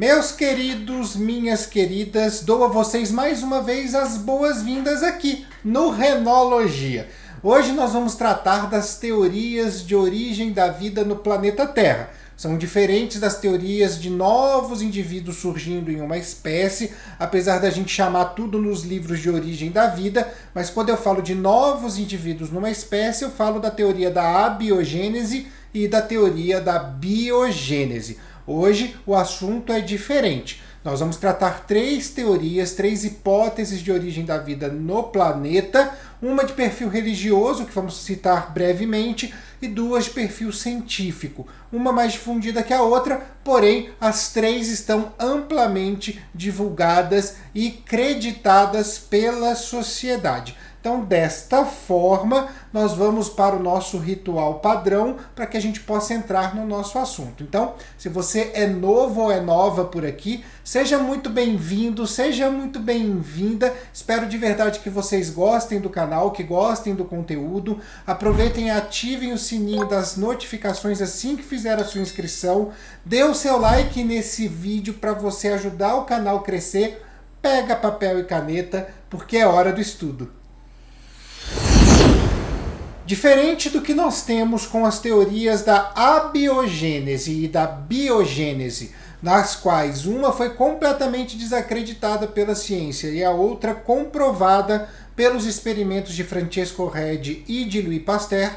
Meus queridos, minhas queridas, dou a vocês mais uma vez as boas-vindas aqui no Renologia. Hoje nós vamos tratar das teorias de origem da vida no planeta Terra. São diferentes das teorias de novos indivíduos surgindo em uma espécie, apesar da gente chamar tudo nos livros de origem da vida, mas quando eu falo de novos indivíduos numa espécie, eu falo da teoria da abiogênese e da teoria da biogênese. Hoje o assunto é diferente. Nós vamos tratar três teorias, três hipóteses de origem da vida no planeta, uma de perfil religioso, que vamos citar brevemente, e duas de perfil científico, uma mais difundida que a outra, porém as três estão amplamente divulgadas e creditadas pela sociedade. Então, desta forma, nós vamos para o nosso ritual padrão para que a gente possa entrar no nosso assunto. Então, se você é novo ou é nova por aqui, seja muito bem-vindo, seja muito bem-vinda. Espero de verdade que vocês gostem do canal, que gostem do conteúdo. Aproveitem e ativem o sininho das notificações assim que fizer a sua inscrição. Dê o seu like nesse vídeo para você ajudar o canal a crescer. Pega papel e caneta, porque é hora do estudo. Diferente do que nós temos com as teorias da abiogênese e da biogênese, nas quais uma foi completamente desacreditada pela ciência e a outra comprovada pelos experimentos de Francesco Redi e de Louis Pasteur,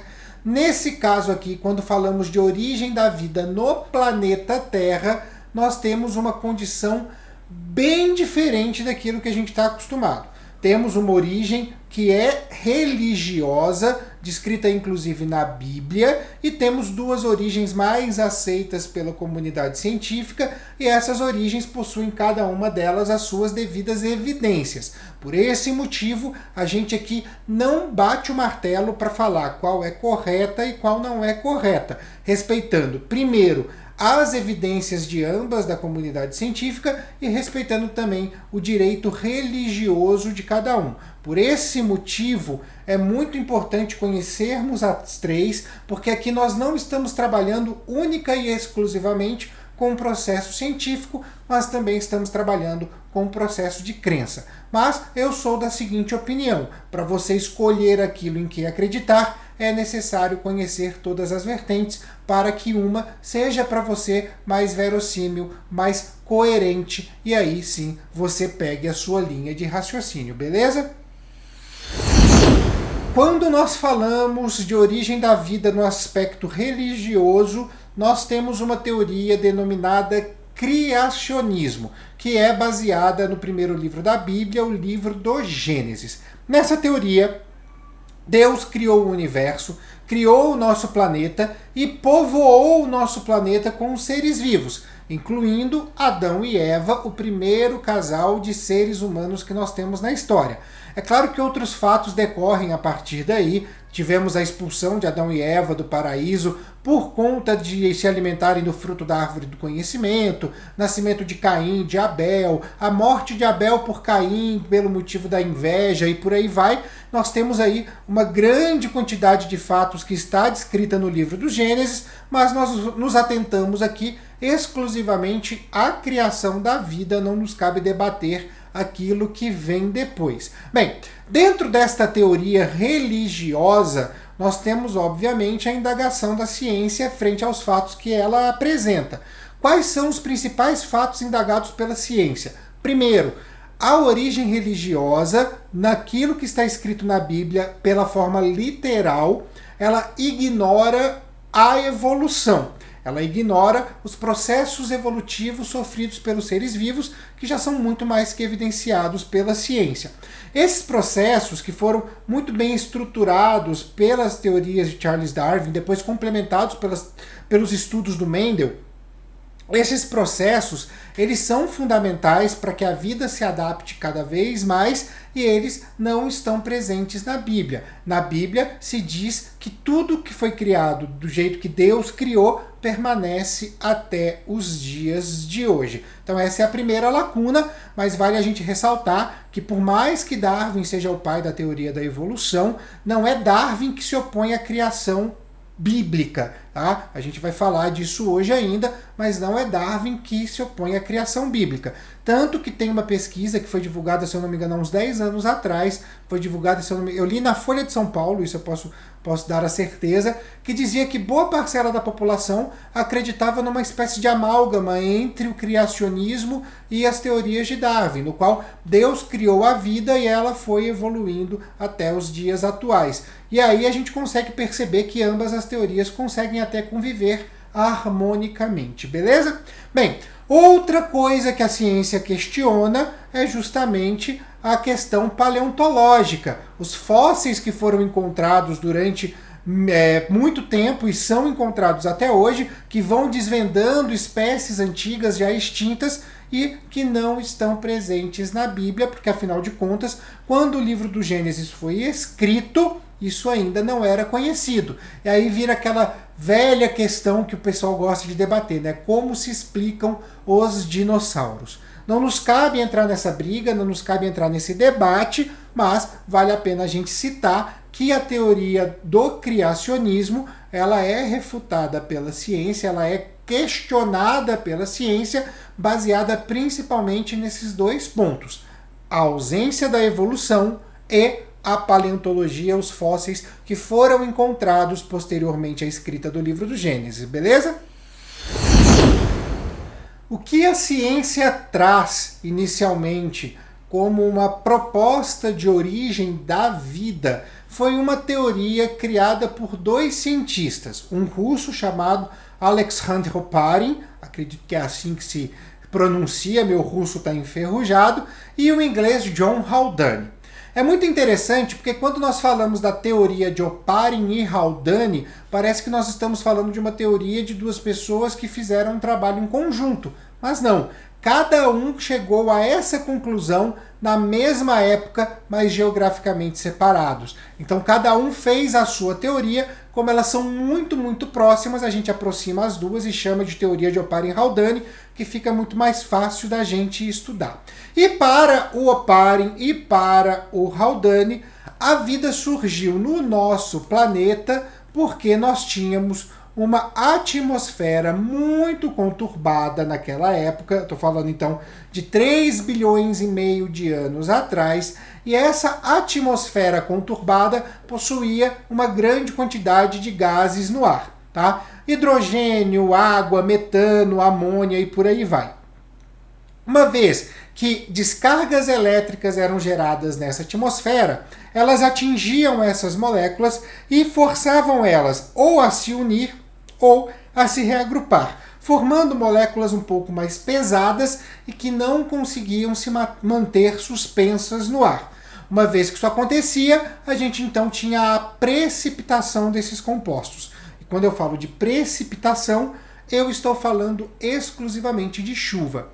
nesse caso aqui, quando falamos de origem da vida no planeta Terra, nós temos uma condição bem diferente daquilo que a gente está acostumado. Temos uma origem que é religiosa, descrita inclusive na Bíblia, e temos duas origens mais aceitas pela comunidade científica, e essas origens possuem cada uma delas as suas devidas evidências. Por esse motivo, a gente aqui não bate o martelo para falar qual é correta e qual não é correta, respeitando, primeiro, as evidências de ambas da comunidade científica e respeitando também o direito religioso de cada um. Por esse motivo, é muito importante conhecermos as três, porque aqui nós não estamos trabalhando única e exclusivamente com um processo científico, mas também estamos trabalhando com um processo de crença. Mas eu sou da seguinte opinião: para você escolher aquilo em que acreditar, é necessário conhecer todas as vertentes para que uma seja para você mais verossímil, mais coerente, e aí sim você pegue a sua linha de raciocínio, beleza? Quando nós falamos de origem da vida no aspecto religioso, nós temos uma teoria denominada criacionismo, que é baseada no primeiro livro da Bíblia, o livro do Gênesis. Nessa teoria, Deus criou o universo, criou o nosso planeta e povoou o nosso planeta com seres vivos, incluindo Adão e Eva, o primeiro casal de seres humanos que nós temos na história. É claro que outros fatos decorrem a partir daí. Tivemos a expulsão de Adão e Eva do paraíso por conta de se alimentarem do fruto da árvore do conhecimento, nascimento de Caim, de Abel, a morte de Abel por Caim pelo motivo da inveja e por aí vai. Nós temos aí uma grande quantidade de fatos que está descrita no livro do Gênesis, mas nós nos atentamos aqui exclusivamente à criação da vida, não nos cabe debater aquilo que vem depois. Bem, dentro desta teoria religiosa, nós temos, obviamente, a indagação da ciência frente aos fatos que ela apresenta. Quais são os principais fatos indagados pela ciência? Primeiro, a origem religiosa, naquilo que está escrito na Bíblia, pela forma literal, ela ignora a evolução. Ela ignora os processos evolutivos sofridos pelos seres vivos, que já são muito mais que evidenciados pela ciência. Esses processos, que foram muito bem estruturados pelas teorias de Charles Darwin, depois complementados pelos estudos do Mendel, esses processos, eles são fundamentais para que a vida se adapte cada vez mais, e eles não estão presentes na Bíblia. Na Bíblia se diz que tudo que foi criado do jeito que Deus criou permanece até os dias de hoje. Então essa é a primeira lacuna, mas vale a gente ressaltar que por mais que Darwin seja o pai da teoria da evolução, não é Darwin que se opõe à criação bíblica. tá? A gente vai falar disso hoje ainda, mas não é Darwin que se opõe à criação bíblica. Tanto que tem uma pesquisa que foi divulgada, se eu não me engano, há uns 10 anos atrás, foi divulgada, eu li na Folha de São Paulo, isso eu posso dar a certeza, que dizia que boa parcela da população acreditava numa espécie de amálgama entre o criacionismo e as teorias de Darwin, no qual Deus criou a vida e ela foi evoluindo até os dias atuais. E aí a gente consegue perceber que ambas as teorias conseguem até conviver harmonicamente, beleza? Bem, outra coisa que a ciência questiona é justamente a questão paleontológica. Os fósseis que foram encontrados durante muito tempo e são encontrados até hoje, que vão desvendando espécies antigas já extintas e que não estão presentes na Bíblia, porque afinal de contas, quando o livro do Gênesis foi escrito, isso ainda não era conhecido. E aí vira aquela velha questão que o pessoal gosta de debater, né? Como se explicam os dinossauros? Não nos cabe entrar nessa briga, não nos cabe entrar nesse debate, mas vale a pena a gente citar que a teoria do criacionismo, ela é refutada pela ciência, ela é questionada pela ciência, baseada principalmente nesses dois pontos: a ausência da evolução e a paleontologia, os fósseis que foram encontrados posteriormente à escrita do livro do Gênesis, beleza? O que a ciência traz inicialmente como uma proposta de origem da vida foi uma teoria criada por dois cientistas, um russo chamado Alexandr Oparin, acredito que é assim que se pronuncia, meu russo está enferrujado, e o inglês John Haldane. É muito interessante porque quando nós falamos da teoria de Oparin e Haldane, parece que nós estamos falando de uma teoria de duas pessoas que fizeram um trabalho em conjunto. Mas não, cada um chegou a essa conclusão na mesma época, mas geograficamente separados. Então cada um fez a sua teoria, como elas são muito, muito próximas, a gente aproxima as duas e chama de teoria de Oparin e Haldane, que fica muito mais fácil da gente estudar. E para o Oparin e para o Haldane, a vida surgiu no nosso planeta porque nós tínhamos uma atmosfera muito conturbada naquela época, estou falando então de 3 bilhões e meio de anos atrás, e essa atmosfera conturbada possuía uma grande quantidade de gases no ar, tá? Hidrogênio, água, metano, amônia e por aí vai. Uma vez que descargas elétricas eram geradas nessa atmosfera, elas atingiam essas moléculas e forçavam elas ou a se unir ou a se reagrupar, formando moléculas um pouco mais pesadas e que não conseguiam se manter suspensas no ar. Uma vez que isso acontecia, a gente então tinha a precipitação desses compostos. E quando eu falo de precipitação, eu estou falando exclusivamente de chuva.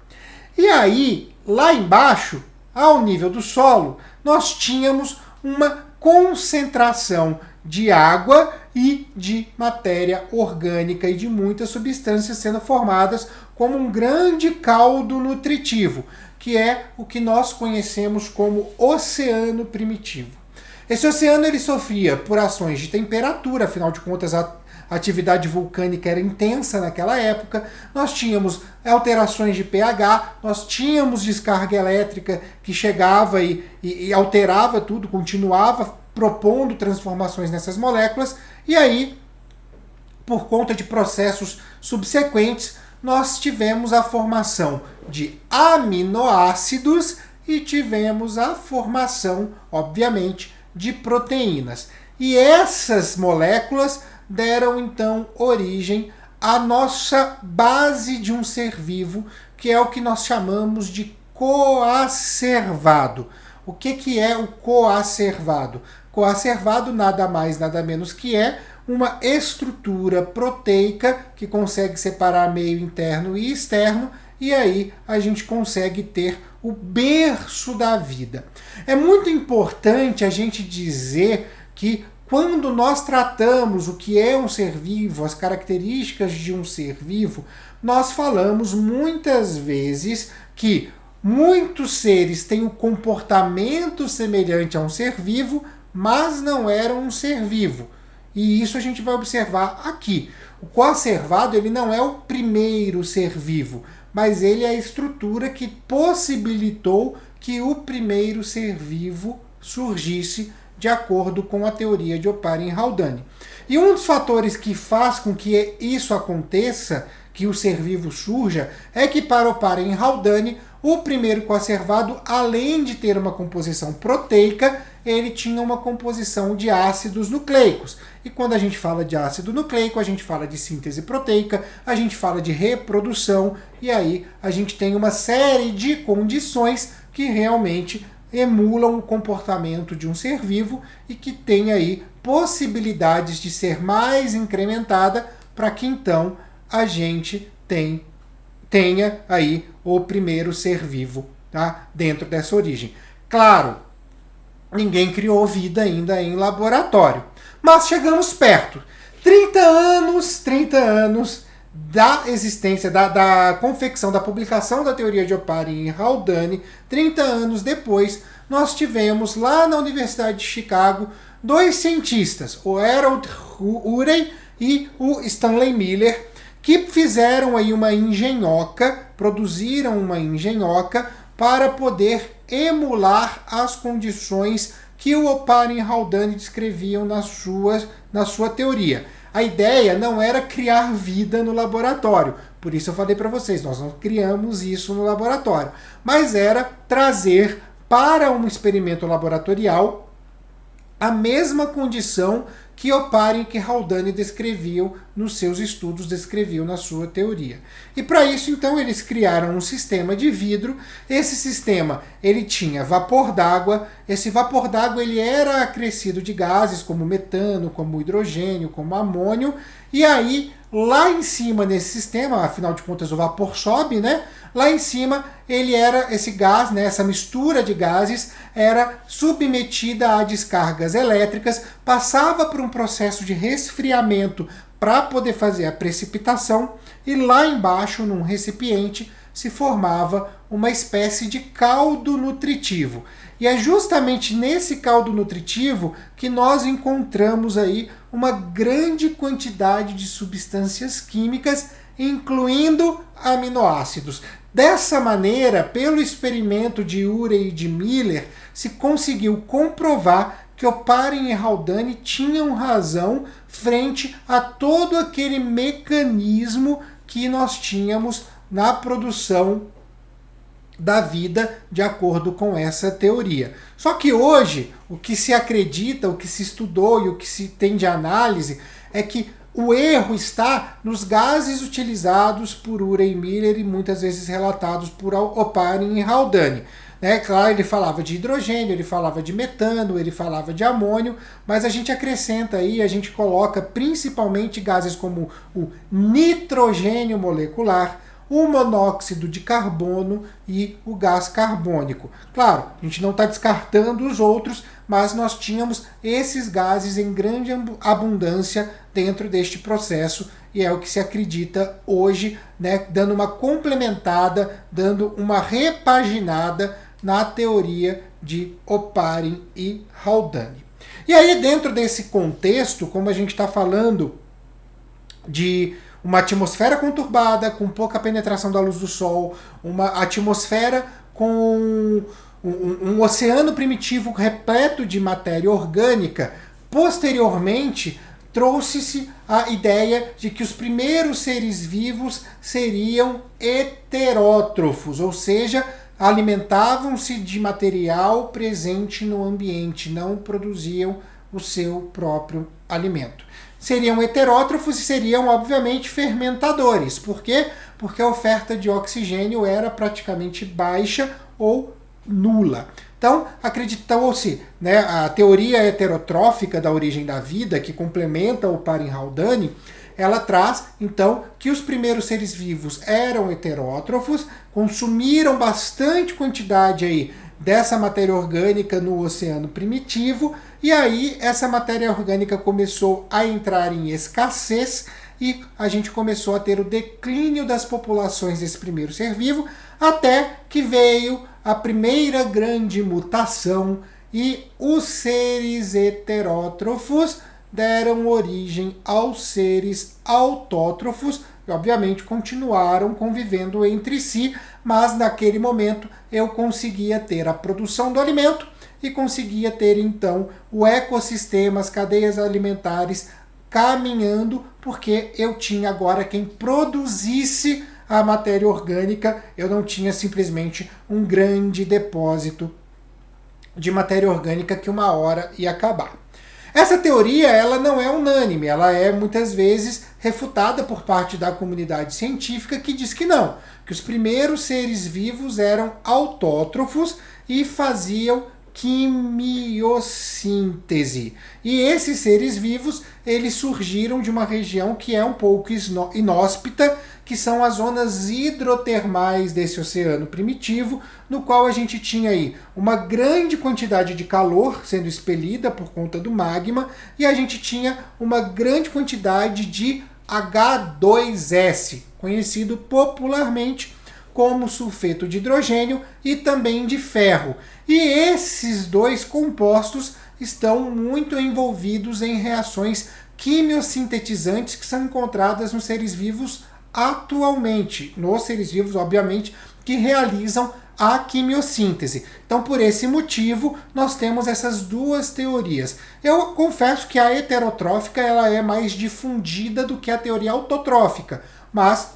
E aí, lá embaixo, ao nível do solo, nós tínhamos uma concentração de água e de matéria orgânica e de muitas substâncias sendo formadas como um grande caldo nutritivo, que é o que nós conhecemos como oceano primitivo. Esse oceano ele sofria por ações de temperatura, afinal de contas a atividade vulcânica era intensa naquela época, nós tínhamos alterações de pH, nós tínhamos descarga elétrica que chegava e alterava tudo, continuava propondo transformações nessas moléculas, e aí, por conta de processos subsequentes, nós tivemos a formação de aminoácidos e tivemos a formação, obviamente, de proteínas. E essas moléculas deram então origem à nossa base de um ser vivo, que é o que nós chamamos de coacervado. O que é o coacervado? Coacervado nada mais, nada menos que é uma estrutura proteica que consegue separar meio interno e externo, e aí a gente consegue ter o berço da vida. É muito importante a gente dizer que quando nós tratamos o que é um ser vivo, as características de um ser vivo, nós falamos muitas vezes que muitos seres têm um comportamento semelhante a um ser vivo, mas não eram um ser vivo. E isso a gente vai observar aqui. O coacervado ele não é o primeiro ser vivo, mas ele é a estrutura que possibilitou que o primeiro ser vivo surgisse de acordo com a teoria de Oparin e Haldane. E um dos fatores que faz com que isso aconteça, que o ser vivo surja, é que para Oparin e Haldane, o primeiro coacervado, além de ter uma composição proteica, ele tinha uma composição de ácidos nucleicos. E quando a gente fala de ácido nucleico, a gente fala de síntese proteica, a gente fala de reprodução, e aí a gente tem uma série de condições que realmente emulam o comportamento de um ser vivo e que tem aí possibilidades de ser mais incrementada para que então a gente tenha aí o primeiro ser vivo, tá? Dentro dessa origem. Claro, ninguém criou vida ainda em laboratório, mas chegamos perto. 30 anos da existência, da confecção, da publicação da teoria de Oparin e Haldane, 30 anos depois, nós tivemos lá na Universidade de Chicago dois cientistas, o Harold Urey e o Stanley Miller, que fizeram aí uma engenhoca, produziram uma engenhoca para poder emular as condições que o Oparin e Haldane descreviam na sua teoria. A ideia não era criar vida no laboratório, por isso eu falei para vocês, nós não criamos isso no laboratório, mas era trazer para um experimento laboratorial a mesma condição que Oparin e Haldane descreviam nos seus estudos, descreviam na sua teoria. E para isso, então, eles criaram um sistema de vidro. Esse sistema, ele tinha vapor d'água. Esse vapor d'água, ele era acrescido de gases como metano, como hidrogênio, como amônio. E aí, lá em cima nesse sistema, afinal de contas o vapor sobe, né? Lá em cima, ele era esse gás, né, essa mistura de gases, era submetida a descargas elétricas, passava por um processo de resfriamento para poder fazer a precipitação, e lá embaixo, num recipiente, se formava uma espécie de caldo nutritivo. E é justamente nesse caldo nutritivo que nós encontramos aí uma grande quantidade de substâncias químicas, incluindo aminoácidos. Dessa maneira, pelo experimento de Urey e de Miller, se conseguiu comprovar que Oparin e Haldane tinham razão frente a todo aquele mecanismo que nós tínhamos na produção da vida de acordo com essa teoria. Só que hoje, o que se acredita, o que se estudou e o que se tem de análise é que o erro está nos gases utilizados por Urey e Miller e muitas vezes relatados por Oparin e Haldane. Claro, ele falava de hidrogênio, ele falava de metano, ele falava de amônio, mas a gente acrescenta aí, a gente coloca principalmente gases como o nitrogênio molecular, o monóxido de carbono e o gás carbônico. Claro, a gente não está descartando os outros, mas nós tínhamos esses gases em grande abundância dentro deste processo, e é o que se acredita hoje, né, dando uma complementada, dando uma repaginada na teoria de Oparin e Haldane. E aí, dentro desse contexto, como a gente está falando de uma atmosfera conturbada, com pouca penetração da luz do Sol, uma atmosfera com um oceano primitivo repleto de matéria orgânica, posteriormente trouxe-se a ideia de que os primeiros seres vivos seriam heterótrofos, ou seja, alimentavam-se de material presente no ambiente, não produziam o seu próprio alimento. Seriam heterótrofos e seriam, obviamente, fermentadores. Por quê? Porque a oferta de oxigênio era praticamente baixa ou nula. Então, acreditou-se, né, a teoria heterotrófica da origem da vida, que complementa o Oparin e Haldane, ela traz, então, que os primeiros seres vivos eram heterótrofos, consumiram bastante quantidade aí dessa matéria orgânica no oceano primitivo, e aí essa matéria orgânica começou a entrar em escassez e a gente começou a ter o declínio das populações desse primeiro ser vivo, até que veio a primeira grande mutação e os seres heterótrofos deram origem aos seres autótrofos e, obviamente, continuaram convivendo entre si, mas naquele momento eu conseguia ter a produção do alimento e conseguia ter, então, o ecossistema, as cadeias alimentares caminhando, porque eu tinha agora quem produzisse a matéria orgânica, eu não tinha simplesmente um grande depósito de matéria orgânica que uma hora ia acabar. Essa teoria ela não é unânime, ela é muitas vezes refutada por parte da comunidade científica que diz que não, que os primeiros seres vivos eram autótrofos e faziam quimiossíntese. E esses seres vivos, eles surgiram de uma região que é um pouco inóspita, que são as zonas hidrotermais desse oceano primitivo, no qual a gente tinha aí uma grande quantidade de calor sendo expelida por conta do magma, e a gente tinha uma grande quantidade de H2S, conhecido popularmente como sulfeto de hidrogênio e também de ferro. E esses dois compostos estão muito envolvidos em reações quimiosintetizantes que são encontradas nos seres vivos atualmente, nos seres vivos, obviamente, que realizam a quimiossíntese. Então, por esse motivo, nós temos essas duas teorias. Eu confesso que a heterotrófica ela é mais difundida do que a teoria autotrófica, mas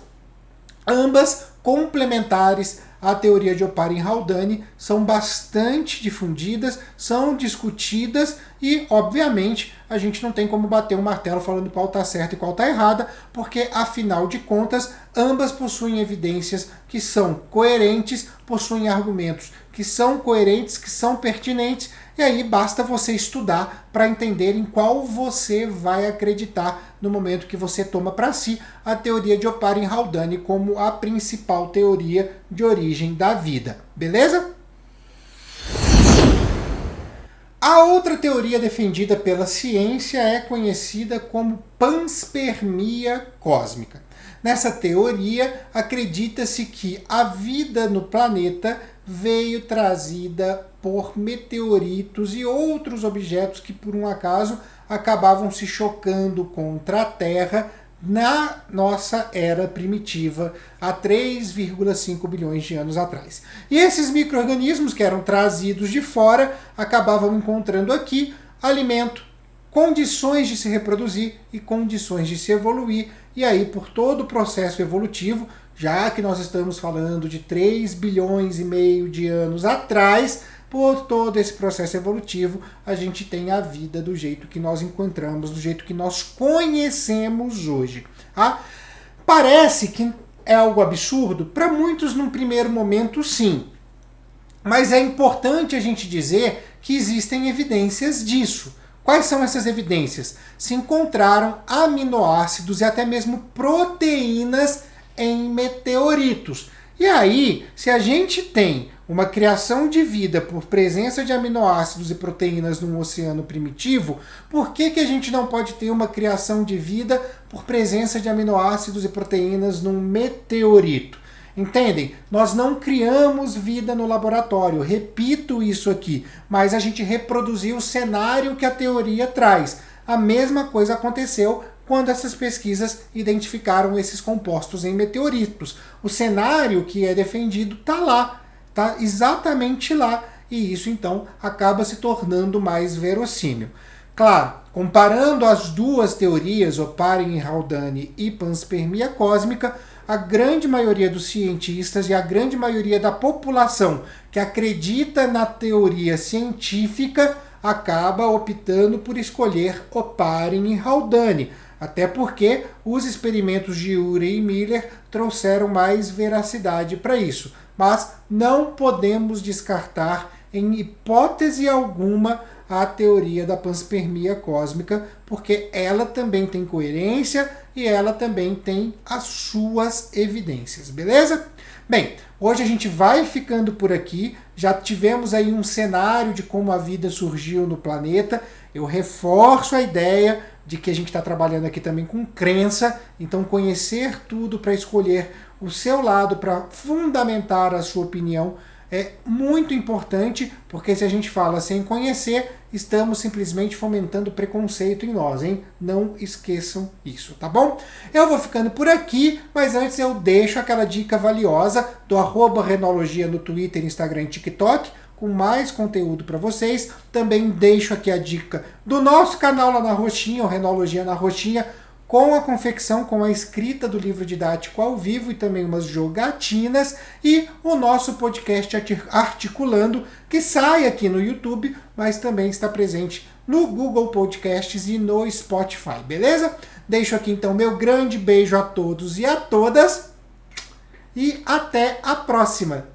ambas complementares à teoria de Oparin-Haldane são bastante difundidas, são discutidas e, obviamente, a gente não tem como bater um martelo falando qual está certo e qual está errada, porque, afinal de contas, ambas possuem evidências que são coerentes, possuem argumentos que são coerentes, que são pertinentes, e aí basta você estudar para entender em qual você vai acreditar no momento que você toma para si a teoria de Oparin-Haldane como a principal teoria de origem da vida. Beleza? A outra teoria defendida pela ciência é conhecida como panspermia cósmica. Nessa teoria, acredita-se que a vida no planeta veio trazida por meteoritos e outros objetos que, por um acaso, acabavam se chocando contra a Terra na nossa era primitiva, há 3,5 bilhões de anos atrás. E esses micro-organismos que eram trazidos de fora acabavam encontrando aqui alimento, condições de se reproduzir e condições de se evoluir, e aí por todo o processo evolutivo, já que nós estamos falando de 3 bilhões e meio de anos atrás, por todo esse processo evolutivo, a gente tem a vida do jeito que nós encontramos, do jeito que nós conhecemos hoje. Tá? Parece que é algo absurdo? Para muitos, num primeiro momento, sim. Mas é importante a gente dizer que existem evidências disso. Quais são essas evidências? Se encontraram aminoácidos e até mesmo proteínas em meteoritos. E aí, se a gente tem uma criação de vida por presença de aminoácidos e proteínas num oceano primitivo, por que a gente não pode ter uma criação de vida por presença de aminoácidos e proteínas num meteorito? Entendem? Nós não criamos vida no laboratório, repito isso aqui, mas a gente reproduziu o cenário que a teoria traz. A mesma coisa aconteceu quando essas pesquisas identificaram esses compostos em meteoritos. O cenário que é defendido está lá, está exatamente lá, e isso então acaba se tornando mais verossímil. Claro, comparando as duas teorias, Oparin-Haldane e panspermia cósmica, a grande maioria dos cientistas e a grande maioria da população que acredita na teoria científica acaba optando por escolher Oparin-Haldane, até porque os experimentos de Urey e Miller trouxeram mais veracidade para isso. Mas não podemos descartar em hipótese alguma a teoria da panspermia cósmica, porque ela também tem coerência e ela também tem as suas evidências, beleza? Bem, hoje a gente vai ficando por aqui, já tivemos aí um cenário de como a vida surgiu no planeta. Eu reforço a ideia de que a gente está trabalhando aqui também com crença, então conhecer tudo para escolher o seu lado, para fundamentar a sua opinião, é muito importante, porque se a gente fala sem conhecer, estamos simplesmente fomentando preconceito em nós, hein? Não esqueçam isso, tá bom? Eu vou ficando por aqui, mas antes eu deixo aquela dica valiosa do @renologia no Twitter, Instagram e TikTok, com mais conteúdo para vocês. Também deixo aqui a dica do nosso canal lá na Roxinha, o Renologia na Roxinha, com a confecção, com a escrita do livro didático ao vivo e também umas jogatinas, e o nosso podcast Articulando, que sai aqui no YouTube, mas também está presente no Google Podcasts e no Spotify, beleza? Deixo aqui então meu grande beijo a todos e a todas, e até a próxima!